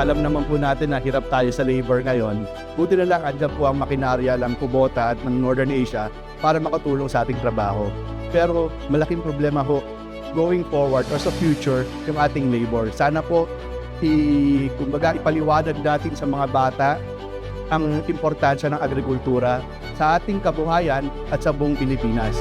alam naman po natin na hirap tayo sa labor ngayon. Buti na lang andyan po ang makinarya ng Kubota at ng Northern Asia para makatulong sa ating trabaho. Pero malaking problema po going forward or sa future yung ating labor. Sana po kumbaga ipaliwanag natin sa mga bata ang importansya ng agrikultura sa ating kabuhayan at sa buong Pilipinas.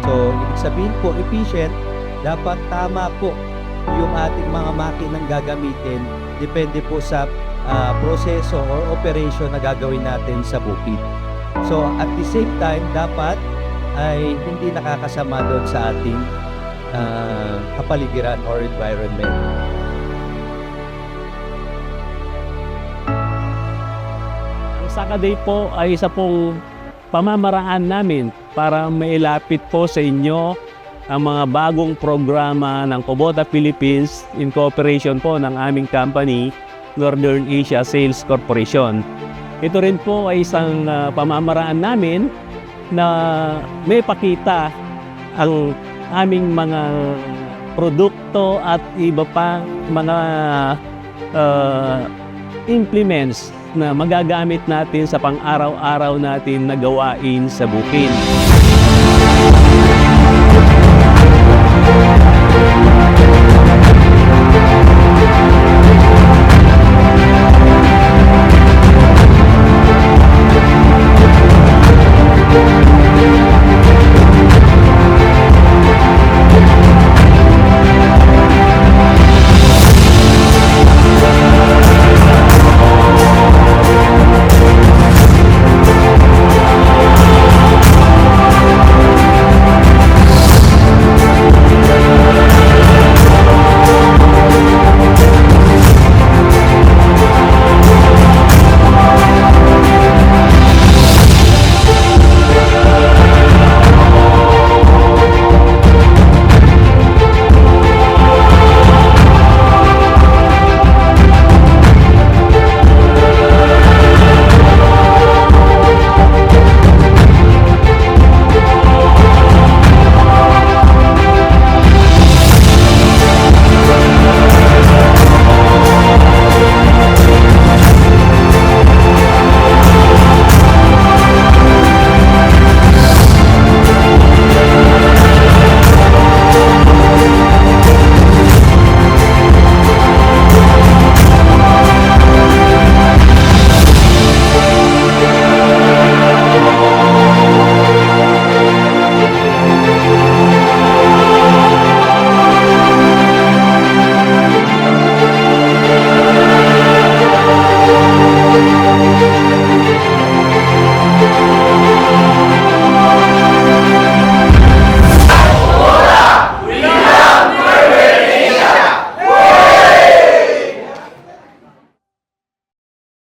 So, ibig sabihin po, efficient, dapat tama po yung ating mga makinang gagamitin. Depende po sa proseso or operation na gagawin natin sa bukid. So, at the same time, dapat ay hindi nakakasama doon sa ating kapaligiran or environment. Ang Sakaday po ay isa pong pamamaraan namin para mailapit po sa inyo ang mga bagong programa ng Kubota Philippines in cooperation po ng aming company, Northern Asia Sales Corporation. Ito rin po ay isang pamamaraan namin na may pakita ang aming mga produkto at iba pang mga implements na magagamit natin sa pang-araw-araw natin na gawain sa bukid.